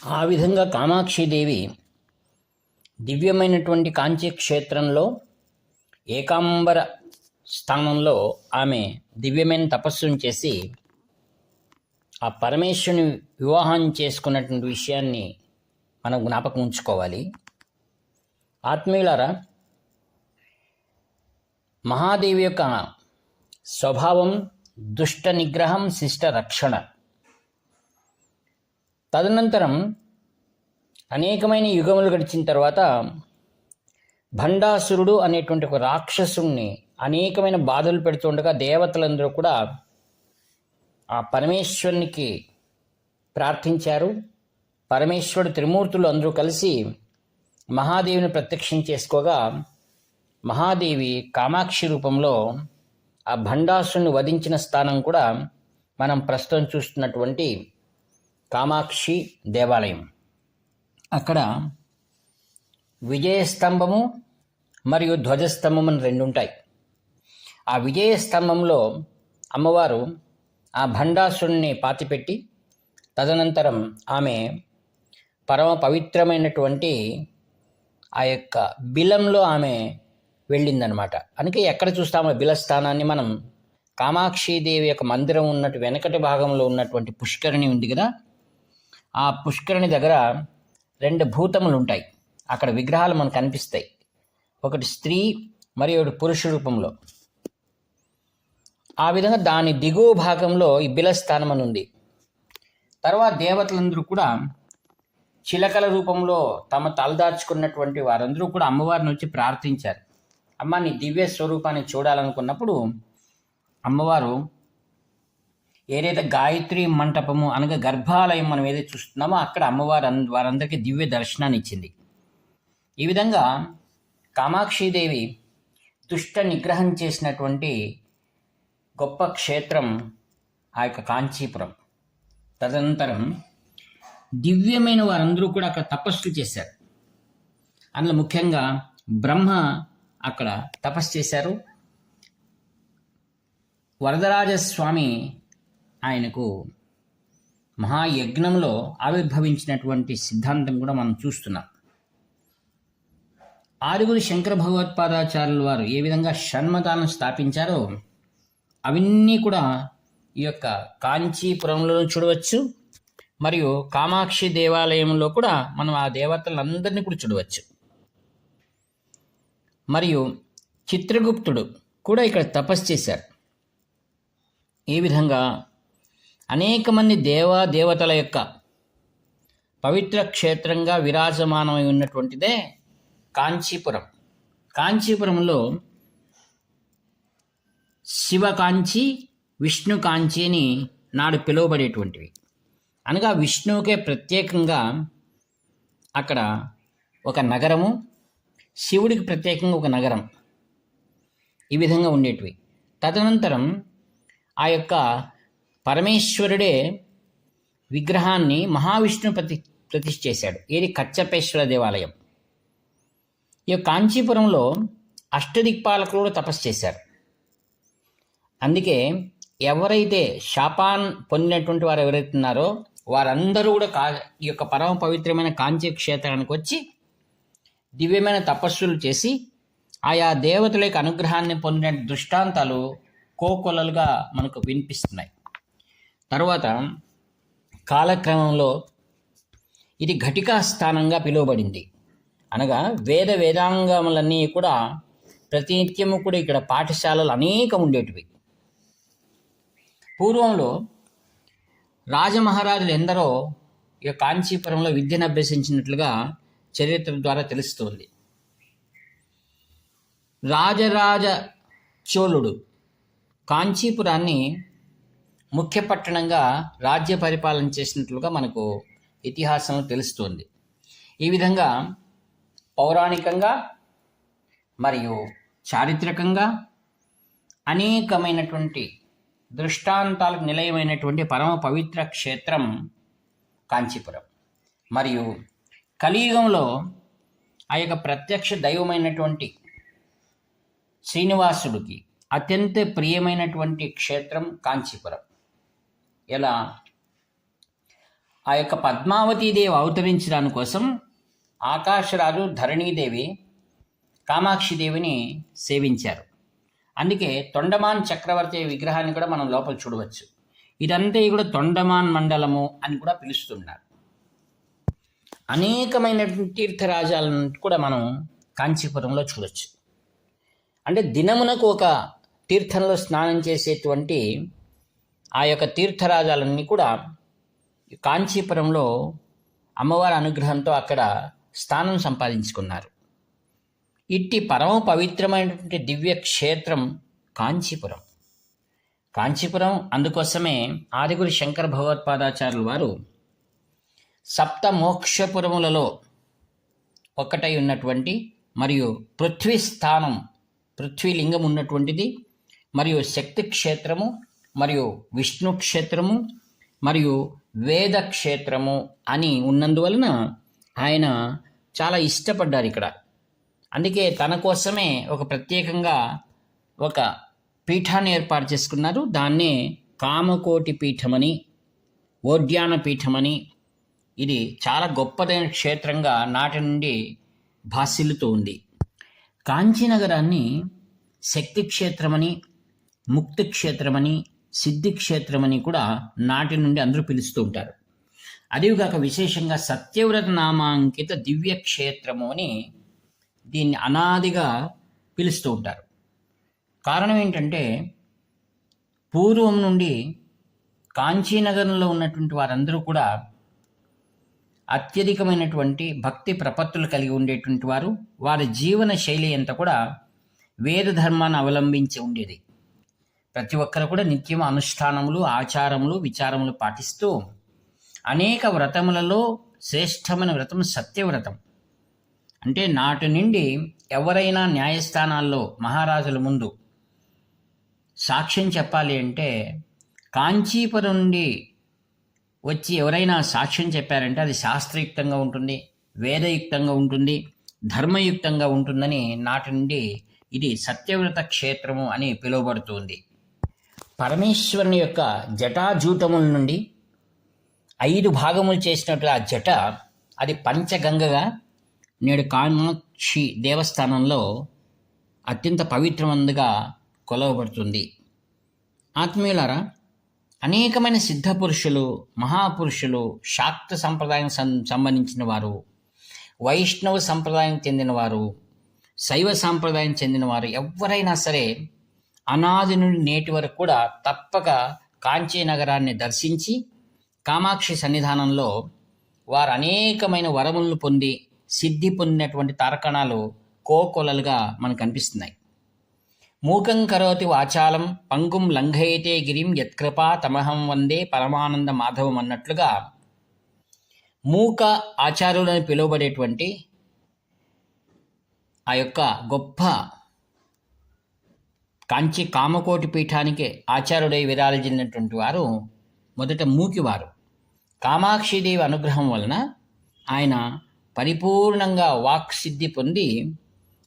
ఆ విధంగా కామాక్షిదేవి దివ్యమైనటువంటి కాంచీ క్షేత్రంలో ఏకాంబర స్థానంలో ఆమె దివ్యమైన తపస్సును చేసి ఆ పరమేశ్వరుని వివాహం చేసుకున్నటువంటి విషయాన్ని మనం జ్ఞాపకం ఉంచుకోవాలి. ఆత్మీయులారా, మహాదేవి యొక్క స్వభావం దుష్ట నిగ్రహం, శిష్ట రక్షణ. తదనంతరం అనేకమైన యుగములు గడిచిన తర్వాత భండాసురుడు అనేటువంటి ఒక రాక్షసుని అనేకమైన బాధలు పెడుతుండగా దేవతలందరూ కూడా ఆ పరమేశ్వరునికి ప్రార్థించారు. పరమేశ్వరుడు త్రిమూర్తులు అందరూ కలిసి మహాదేవిని ప్రత్యక్షం చేసుకోగా మహాదేవి కామాక్షి రూపంలో ఆ భండాసురుని వధించిన స్థానం కూడా మనం ప్రస్తుతం చూస్తున్నటువంటి కామాక్షి దేవాలయం. అక్కడ విజయస్తంభము మరియు ధ్వజస్తంభం అని రెండు ఉంటాయి. ఆ విజయస్తంభంలో అమ్మవారు ఆ భండాసురుణ్ణి పాతిపెట్టి తదనంతరం ఆమె పరమ పవిత్రమైనటువంటి ఆ యొక్క బిలంలో ఆమె వెళ్ళిందనమాట. అందుకే ఎక్కడ చూస్తామో బిలస్థానాన్ని మనం కామాక్షిదేవి యొక్క మందిరం ఉన్నట్టు వెనకటి భాగంలో ఉన్నటువంటి పుష్కరిణి ఉంది కదా, ఆ పుష్కరిణి దగ్గర రెండు భూతములు ఉంటాయి. అక్కడ విగ్రహాలు మనకు కనిపిస్తాయి. ఒకటి స్త్రీ మరియు ఒకటి పురుష రూపంలో. ఆ విధంగా దాని దిగువ భాగంలో ఈ బిలస్థానం అని ఉంది. తర్వాత దేవతలందరూ కూడా చిలకల రూపంలో తమ తలదాచుకున్నటువంటి వారందరూ కూడా అమ్మవారిని వచ్చి ప్రార్థించారు. అమ్మ, నీ దివ్య స్వరూపాన్ని చూడాలనుకున్నప్పుడు అమ్మవారు ఏదైతే గాయత్రి మంటపము అనగా గర్భాలయం మనం ఏదైతే చూస్తున్నామో అక్కడ అమ్మవారు వారందరికీ దివ్య దర్శనాన్ని ఇచ్చింది. ఈ విధంగా కామాక్షిదేవి దుష్ట నిగ్రహం చేసినటువంటి గొప్ప క్షేత్రం ఆ యొక్క కాంచీపురం. తదనంతరం దివ్యమైన వారందరూ కూడా అక్కడ తపస్సులు చేశారు. అందులో ముఖ్యంగా బ్రహ్మ అక్కడ తపస్సు చేశారు. వరదరాజస్వామి ఆయనకు మహాయజ్ఞంలో ఆవిర్భవించినటువంటి సిద్ధాంతం కూడా మనం చూస్తున్నాం. ఆరుగురు శంకర భగవత్పాదాచార్యుల వారు ఏ విధంగా షణ్మతాలను స్థాపించారో అవన్నీ కూడా ఈ యొక్క కాంచీపురంలో చూడవచ్చు. మరియు కామాక్షి దేవాలయంలో కూడా మనం ఆ దేవతలందరినీ కూడా చూడవచ్చు. మరియు చిత్రగుప్తుడు కూడా ఇక్కడ తపస్సు చేశారు. ఈ విధంగా అనేక మంది దేవతల యొక్క పవిత్ర క్షేత్రంగా విరాజమానమై ఉన్నటువంటిదే కాంచీపురం. కాంచీపురంలో శివకాంచి, విష్ణు కాంచి అని నాడు పిలువబడేటువంటివి. అనగా విష్ణువుకే ప్రత్యేకంగా అక్కడ ఒక నగరము, శివుడికి ప్రత్యేకంగా ఒక నగరం, ఈ విధంగా ఉండేటివి. తదనంతరం ఆ యొక్క పరమేశ్వరుడే విగ్రహాన్ని మహావిష్ణు ప్రతిష్ఠ చేశాడు. ఏది కచ్చపేశ్వర దేవాలయం. ఈ కాంచీపురంలో అష్టదిక్పాలకులు కూడా తపస్సు చేశారు. అందుకే ఎవరైతే శాపాన్ పొందినటువంటి వారు ఎవరైతే ఉన్నారో వారందరూ కూడా ఈ యొక్క పరమ పవిత్రమైన కాంచీ క్షేత్రానికి వచ్చి దివ్యమైన తపస్సులు చేసి ఆయా దేవతల యొక్క అనుగ్రహాన్ని పొందిన దృష్టాంతాలు కోకొల్లలుగా మనకు వినిపిస్తున్నాయి. తర్వాత కాలక్రమంలో ఇది ఘటికా స్థానంగా పిలువబడింది. అనగా వేదాంగములన్నీ కూడా ప్రతినిత్యము కూడా ఇక్కడ పాఠశాలలు అనేకం ఉండేటివి. పూర్వంలో రాజమహారాజులు ఎందరో ఇక కాంచీపురంలో విద్యను అభ్యసించినట్లుగా చరిత్ర ద్వారా తెలుస్తుంది. రాజరాజ చోళుడు కాంచీపురాన్ని ముఖ్య పట్టణంగా రాజ్య పరిపాలన చేసినట్లుగా మనకు ఇతిహాసంలో తెలుస్తుంది. ఈ విధంగా పౌరాణికంగా మరియు చారిత్రకంగా అనేకమైనటువంటి దృష్టాంతాలకు నిలయమైనటువంటి పరమ పవిత్ర క్షేత్రం కాంచీపురం. మరియు కలియుగంలో ఆ యొక్క ప్రత్యక్ష దైవమైనటువంటి శ్రీనివాసుడికి అత్యంత ప్రియమైనటువంటి క్షేత్రం కాంచీపురం. ఎలా ఆ యొక్క పద్మావతీదేవి అవతరించడానికి కోసం ఆకాశరాజు, ధరణీదేవి కామాక్షిదేవిని సేవించారు. అందుకే తొండమాన్ చక్రవర్తి విగ్రహాన్ని కూడా మనం లోపల చూడవచ్చు. ఇదంతా కూడా తొండమాన్ మండలము అని కూడా పిలుస్తున్నారు. అనేకమైన తీర్థరాజాలను కూడా మనం కాంచీపురంలో చూడవచ్చు. అంటే దినమునకు ఒక తీర్థంలో స్నానం చేసేటువంటి ఆ యొక్క తీర్థరాజాలన్నీ కూడా కాంచీపురంలో అమ్మవారి అనుగ్రహంతో అక్కడ స్థానం సంపాదించుకున్నారు. ఇట్టి పరమ పవిత్రమైనటువంటి దివ్య క్షేత్రం కాంచీపురం. కాంచీపురం అందుకోసమే ఆదిగురు శంకర భగవత్పాదాచార్యుల వారు సప్త మోక్షపురములలో ఒకటై ఉన్నటువంటి మరియు పృథ్వీ స్థానం, పృథ్వీలింగం ఉన్నటువంటిది, మరియు శక్తి క్షేత్రము, మరియు విష్ణు క్షేత్రము, మరియు వేద క్షేత్రము అని ఉన్నందువలన ఆయన చాలా ఇష్టపడ్డారు ఇక్కడ. అందుకే తన కోసమే ఒక ప్రత్యేకంగా ఒక పీఠాన్ని ఏర్పాటు చేసుకున్నారు. దాన్నే కామకోటి పీఠమని, ఓడ్యాన పీఠమని, ఇది చాలా గొప్పదైన క్షేత్రంగా నాటి నుండి భాసిల్లుతూ ఉంది. కాంచీనగరాన్ని శక్తి క్షేత్రమని, ముక్తి క్షేత్రమని, సిద్ధి క్షేత్రమని కూడా నాటి నుండి అందరూ పిలుస్తూ ఉంటారు. అదిగాక విశేషంగా సత్యవ్రత నామాంకిత దివ్య క్షేత్రము అని దీన్ని అనాదిగా పిలుస్తూ ఉంటారు. కారణం ఏంటంటే పూర్వం నుండి కాంచీనగరంలో ఉన్నటువంటి వారందరూ కూడా అత్యధికమైనటువంటి భక్తి ప్రపత్తులు కలిగి ఉండేటువంటి వారు. వారి జీవన శైలి అంతా కూడా వేద ధర్మాన్ని అవలంబించి ఉండేది. ప్రతి ఒక్కరు కూడా నిత్యం అనుష్ఠానములు, ఆచారములు, విచారములు పాటిస్తూ అనేక వ్రతములలో శ్రేష్టమైన వ్రతం సత్యవ్రతం. అంటే నాటి నుండి ఎవరైనా న్యాయస్థానాల్లో మహారాజుల ముందు సాక్ష్యం చెప్పాలి అంటే కాంచీపురం నుండి వచ్చి ఎవరైనా సాక్ష్యం చెప్పారంటే అది శాస్త్రయుక్తంగా ఉంటుంది, వేదయుక్తంగా ఉంటుంది, ధర్మయుక్తంగా ఉంటుందని నాటి నుండి ఇది సత్యవ్రత క్షేత్రము అని పిలువబడుతుంది. పరమేశ్వరుని యొక్క జటాజూటముల నుండి 5 భాగములు చేసినట్లు ఆ జట అది పంచగంగగా నేడు కామాక్షి దేవస్థానంలో అత్యంత పవిత్రమందుగా కొలవబడుతుంది. ఆత్మీయులారా, అనేకమైన సిద్ధ పురుషులు, మహాపురుషులు, శాక్త సంప్రదాయం సంబంధించిన వారు, వైష్ణవ సంప్రదాయం చెందినవారు, శైవ సాంప్రదాయం చెందినవారు ఎవరైనా సరే అనాది నుండి నేటి వరకు కూడా తప్పక కాంచీ నగరాన్ని దర్శించి కామాక్షి సన్నిధానంలో వారు అనేకమైన వరములను పొంది సిద్ధి పొందినటువంటి తారకణాలు కోకొలలుగా మనకు కనిపిస్తున్నాయి. మూకం కరోతి వాచాలం పంగుం లంఘయతే గిరిం యత్కృపా తమహం వందే పరమానంద మాధవం అన్నట్లుగా మూక ఆచార్యులని పిలువబడేటువంటి ఆ యొక్క గొప్ప కాంచి కామకోటి పీఠానికి ఆచార్యుడై విరాజిల్లినటువంటి వారు మొదట మూకివారు. కామాక్షిదేవి అనుగ్రహం వలన ఆయన పరిపూర్ణంగా వాక్సిద్ధి పొంది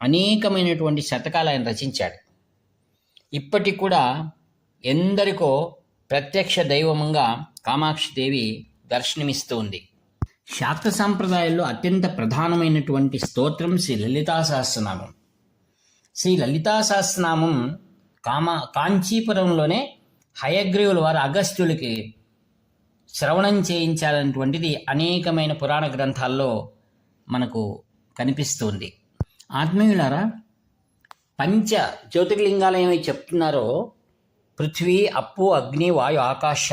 అనేకమైనటువంటి శతకాలు ఆయన రచించాడు. ఇప్పటికి కూడా ఎందరికో ప్రత్యక్ష దైవముగా కామాక్షిదేవి దర్శనమిస్తూ ఉంది. శాక్త సాంప్రదాయాల్లో అత్యంత ప్రధానమైనటువంటి స్తోత్రం శ్రీ లలితా సహస్రనామం. శ్రీ లలితా సహస్రనామం కాంచీపురంలోనే హయగ్రీవుల వారు అగస్త్యులకి శ్రవణం చేయించాలన్నటువంటిది అనేకమైన పురాణ గ్రంథాల్లో మనకు కనిపిస్తుంది. ఆత్మీయులారా, పంచ జ్యోతిర్లింగాలు ఏమైతే చెప్తున్నారో పృథ్వీ, అప్పు, అగ్ని, వాయు, ఆకాశ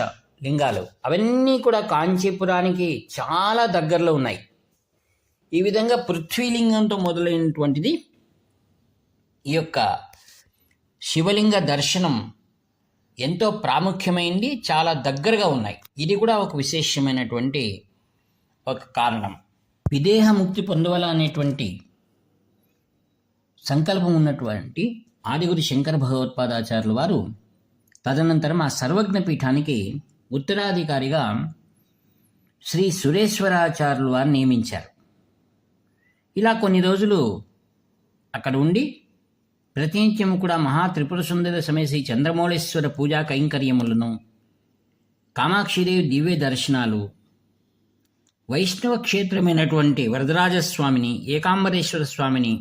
లింగాలు అవన్నీ కూడా కాంచీపురానికి చాలా దగ్గరలో ఉన్నాయి. ఈ విధంగా పృథ్వీలింగంతో మొదలైనటువంటిది ఈ యొక్క శివలింగ దర్శనం ఎంతో ప్రాముఖ్యమైంది, చాలా దగ్గరగా ఉన్నాయి. ఇది కూడా ఒక విశేషమైనటువంటి ఒక కారణం. విదేహ ముక్తి పొందవలనేటువంటి సంకల్పం ఉన్నటువంటి ఆదిగురు శంకర భగవత్పాదాచార్యుల వారు తదనంతరం ఆ సర్వజ్ఞ పీఠానికి ఉత్తరాధికారిగా శ్రీ సురేశ్వరాచార్యుల వారు నియమించారు. ఇలా కొన్ని రోజులు అక్కడ ఉండి ప్రతినిత్యము కూడా మహా త్రిపుర సుందర సమేసి చంద్రమౌళేశ్వర పూజా కైంకర్యములను, కామాక్షిదేవి దివ్య దర్శనాలు, వైష్ణవ క్షేత్రమైనటువంటి వరదరాజస్వామిని, ఏకాంబరేశ్వర స్వామిని,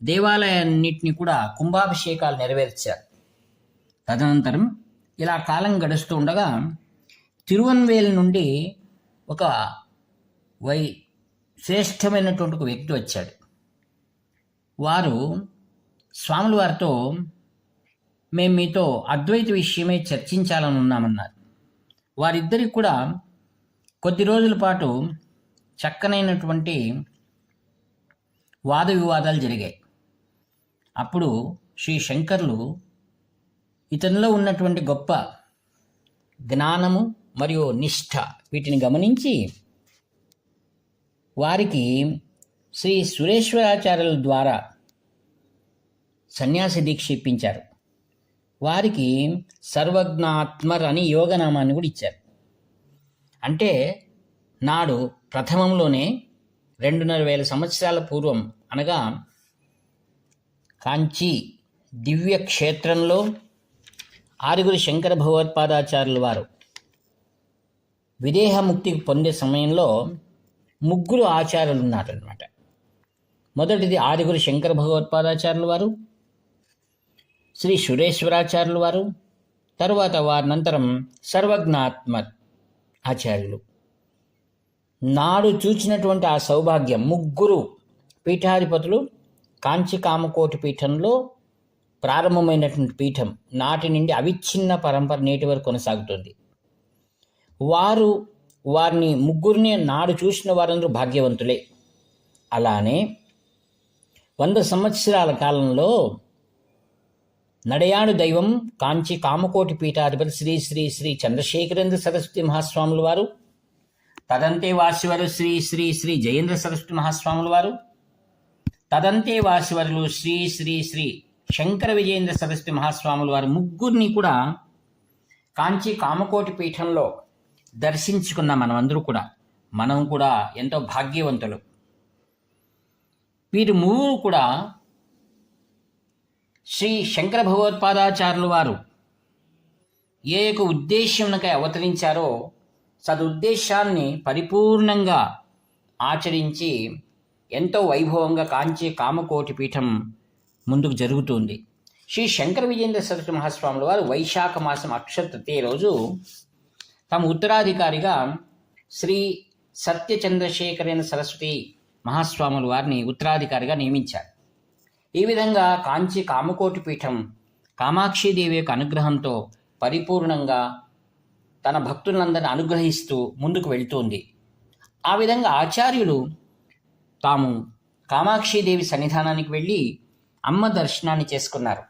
దేవాలయాన్నింటినీ కూడా కుంభాభిషేకాలు నెరవేర్చారు. తదనంతరం ఇలా కాలం గడుస్తూ ఉండగా తిరువన్వేలు నుండి ఒక శ్రేష్టమైనటువంటి ఒక వ్యక్తి వచ్చాడు. వారు స్వాముల వారితో, మేము మీతో అద్వైత విషయమై చర్చించాలని ఉన్నామన్నారు. వారిద్దరికి కూడా కొద్ది రోజుల పాటు చక్కనైనటువంటి వాద వివాదాలు జరిగాయి. అప్పుడు శ్రీ శంకర్లు ఇతనిలో ఉన్నటువంటి గొప్ప జ్ఞానము మరియు నిష్ఠ వీటిని గమనించి వారికి శ్రీ సురేశ్వరాచార్యుల ద్వారా సన్యాసి దీక్ష ఇప్పించారు. వారికి సర్వజ్ఞాత్మర్ అని యోగనామాన్ని కూడా ఇచ్చారు. అంటే నాడు ప్రథమంలోనే 2,500 సంవత్సరాల పూర్వం, అనగా కాంచీ దివ్య క్షేత్రంలో ఆరుగురు శంకర భగవత్పాదాచార్యుల వారు విదేహముక్తి పొందే సమయంలో 3 ఆచార్యులు ఉన్నారన్నమాట. మొదటిది ఆరుగురు శంకర భగవత్పాదాచార్యుల వారు, శ్రీ సురేశ్వరాచార్యుల వారు, తరువాత వారినంతరం సర్వజ్ఞాత్మ ఆచార్యులు. నాడు చూచినటువంటి ఆ సౌభాగ్యం 3 పీఠాధిపతులు కాంచి కామకోటి పీఠంలో ప్రారంభమైనటువంటి పీఠం నాటి నుండి అవిచ్ఛిన్న పరంపర నేటి వరకు కొనసాగుతుంది. వారిని 3 నాడు చూసిన వారందరూ భాగ్యవంతులే. అలానే 100 సంవత్సరాల కాలంలో నడయాడు దైవం కాంచి కామకోటి పీఠాధిపతి శ్రీ శ్రీ శ్రీ చంద్రశేఖరేంద్ర సరస్వతి మహాస్వాముల వారు, తదంతే వాసివారు శ్రీ శ్రీ శ్రీ జయేంద్ర సరస్వతి మహాస్వాముల వారు, తదంతే వాసివరులు శ్రీ శ్రీ శ్రీ శంకర విజయేంద్ర సరస్వతి మహాస్వాముల వారు 3 కూడా కాంచి కామకోటి పీఠంలో దర్శించుకున్న మనం కూడా ఎంతో భాగ్యవంతులు. వీరు 3 కూడా శ్రీ శంకర భగవత్పాదాచార్యుల వారు ఏ యొక్క ఉద్దేశ్యంకై అవతరించారో సదుద్దేశాన్ని పరిపూర్ణంగా ఆచరించి ఎంతో వైభవంగా కాంచి కామకోటి పీఠం ముందుకు జరుగుతుంది. శ్రీ శంకర విజయేంద్ర సరస్వతి మహాస్వాముల వారు వైశాఖ మాసం అక్షయ తృతీయ రోజు తమ ఉత్తరాధికారిగా శ్రీ సత్యచంద్రశేఖరేంద్ర సరస్వతి మహాస్వాముల వారిని ఉత్తరాధికారిగా నియమించారు. ఈ విధంగా కాంచి కామకోటి పీఠం కామాక్షీదేవి యొక్క అనుగ్రహంతో పరిపూర్ణంగా తన భక్తులందరినీ అనుగ్రహిస్తూ ముందుకు వెళుతుంది. ఆ విధంగా ఆచార్యులు తాము కామాక్షీదేవి సన్నిధానానికి వెళ్ళి అమ్మ దర్శనాన్ని చేసుకున్నారు.